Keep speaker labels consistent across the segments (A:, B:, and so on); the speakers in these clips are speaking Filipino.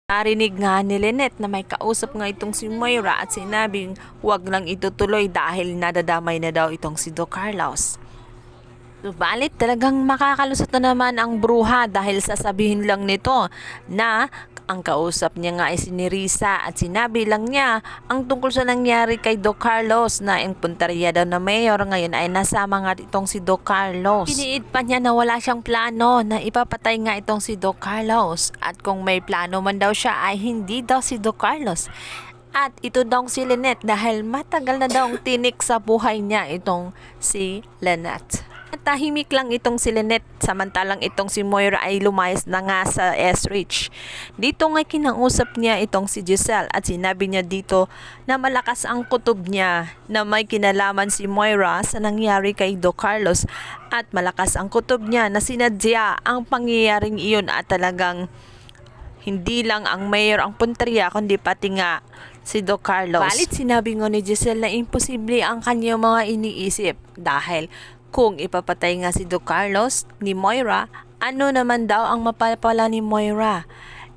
A: Narinig nga ni Lynette na may kausap nga itong si Moira at sinabing huwag lang itutuloy dahil nadadamay na daw itong si Doc Carlos. Subalit talagang makakalusot na naman ang bruha dahil sasabihin lang nito na ang kausap niya nga ay si Nerissa at sinabi lang niya ang tungkol sa nangyari kay Doc Carlos na ang punteriya daw na mayor ngayon ay nasama nga itong si Doc Carlos. Iniid pa niya na wala siyang plano na ipapatay nga itong si Doc Carlos at kung may plano man daw siya ay hindi daw si Doc Carlos. At ito daw si Lynette dahil matagal na daw tinik sa buhay niya itong si Lynette. At tahimik lang itong si Lynette samantalang itong si Moira ay lumayas na nga sa S-Reach. Dito nga kinausap niya itong si Giselle at sinabi niya dito na malakas ang kutob niya na may kinalaman si Moira sa nangyari kay Doc Carlos at malakas ang kutob niya na sinadya ang pangyayaring iyon at talagang hindi lang ang mayor ang punteriya kundi pati nga si Doc Carlos. Balit sinabi nga ni Giselle na imposible ang kanyang mga iniisip dahil kung ipapatay nga si Doc Carlos ni Moira, ano naman daw ang mapapala ni Moira?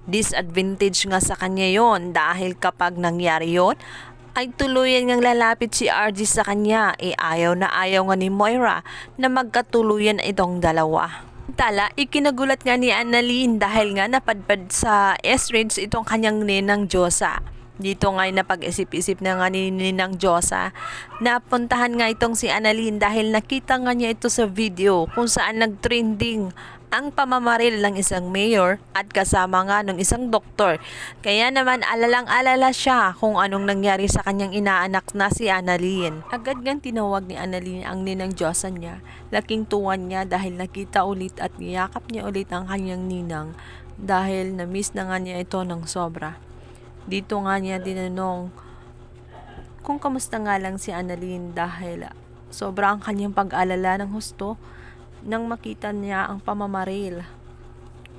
A: Disadvantage nga sa kanya yon dahil kapag nangyari yon, ay tuluyan ngang lalapit si RG sa kanya. Ayaw na ayaw nga ni Moira na magkatuluyan itong dalawa. Tala, ikinagulat nga ni Annalyn dahil nga napadpad sa S-Range itong kanyang ninang Diyosa. Dito nga napag-isip-isip na nga ni Ninang Diyosa. Napuntahan nga itong si Annalyn dahil nakita nga niya ito sa video kung saan nag-trending ang pamamaril ng isang mayor at kasama nga ng isang doktor. Kaya naman alalang-alala siya kung anong nangyari sa kanyang inaanak na si Annalyn. Agad ngang tinawag ni Annalyn ang Ninang Diyosa niya. Laking tuwan niya dahil nakita ulit at niyakap niya ulit ang kanyang ninang dahil na-miss na nga niya ito ng sobra. Dito nga niya tinanong kung kamusta nga lang si Annalyn dahil sobrang kanyang pag-alala ng husto nang makita niya ang pamamaril.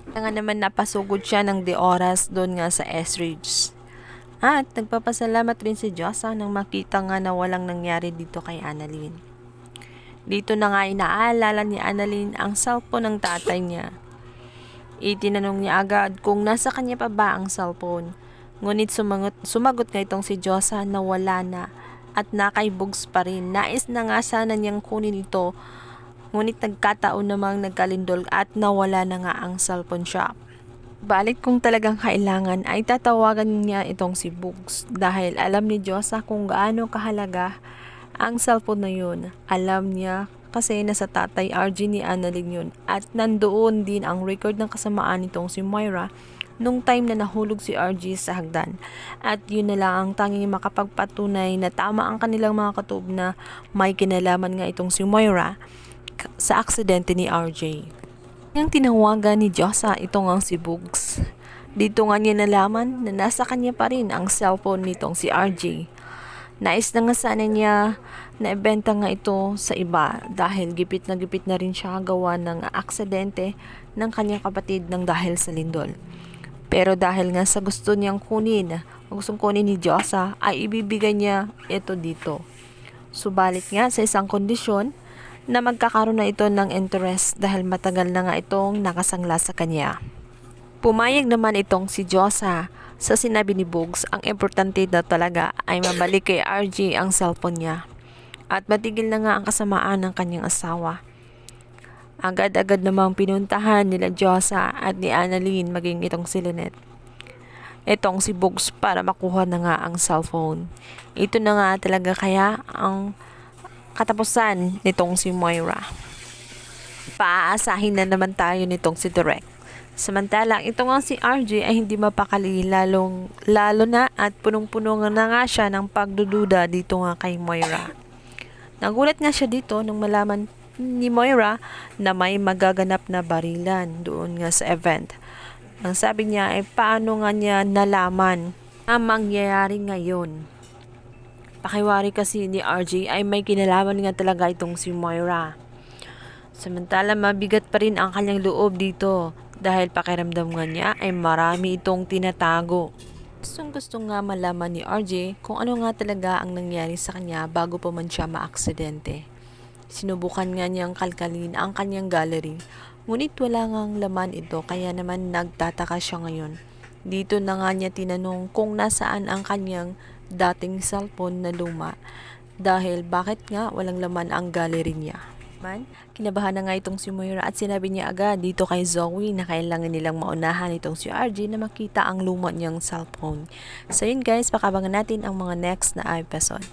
A: Kaya nga naman napasugod siya ng 2 oras doon nga sa S-Ridge. At nagpapasalamat rin si Diyosa nang makita nga na walang nangyari dito kay Annalyn. Dito na nga inaalala ni Annalyn ang cellphone ng tatay niya. Itinanong niya agad kung nasa kanya pa ba ang cellphone. Ngunit sumagot nga itong si Diyosa na wala na at nakaibugs pa rin. Nais na nga sana niyang kunin ito, ngunit nagkataon namang nagkalindol at nawala na nga ang cellphone shop. Balit kung talagang kailangan ay tatawagan niya itong si Bugs dahil alam ni Diyosa kung gaano kahalaga ang cellphone na yun. Alam niya kasi nasa tatay RG ni Annalyn yun at nandoon din ang record ng kasamaan nitong si Moira nung time na nahulog si RG sa hagdan. At yun na lang ang tanging makapagpatunay na tama ang kanilang mga katuob na may kinalaman nga itong si Moira sa aksidente ni RJ. Ang tinawagan ni Diyosa itong ang si Bugs. Dito nga niya nalaman na nasa kanya pa rin ang cellphone nitong si RJ. Nais na nga sana niya na ibenta nga ito sa iba dahil gipit na rin siya gawa ng aksidente ng kanyang kapatid ng dahil sa lindol. Pero dahil nga sa gusto niyang kunin, gustong kunin ni Diyosa, ay ibibigay niya ito dito. Subalit nga sa isang kondisyon na magkakaroon na ito ng interest dahil matagal na nga itong nakasangla sa kanya. Pumayag naman itong si Diyosa sa sinabi ni Bugs, ang importante na talaga ay mabalik kay RG ang cellphone niya at matigil na nga ang kasamaan ng kanyang asawa. Agad-agad namang pinuntahan nila Diyosa at ni Annalyn maging itong si Lynette. Itong si Bugs para makuha na nga ang cellphone. Ito na nga talaga kaya ang katapusan nitong si Moira. Paaasahin na naman tayo nitong si Direk. Samantalang ito nga si RJ ay hindi mapakali lalo na at punong-puno na nga siya ng pagdududa dito nga kay Moira. Nagulat nga siya dito nung malaman ni Moira na may magaganap na barilan doon nga sa event. Ang sabi niya ay paano nga niya nalaman ang mangyayari ngayon. Pakiwari kasi ni RJ ay may kinalaman nga talaga itong si Moira. Samantala mabigat pa rin ang kanyang loob dito dahil pakiramdam nga niya ay marami itong tinatago. Gusto nga malaman ni RJ kung ano nga talaga ang nangyari sa kanya bago pa man siya maaksidente. Sinubukan nga niyang kalkalin ang kanyang gallery, ngunit wala ngang laman ito kaya naman nagtataka siya ngayon Dito na nga niya tinanong kung nasaan ang kanyang dating cellphone na luma dahil bakit nga walang laman ang gallery niya. Kinabahan na nga itong si Moira at sinabi niya agad dito kay Zoe na kailangan nilang maunahan itong si RJ na makita ang luma niyang cellphone. So yun guys, pakabangan natin ang mga next na episode.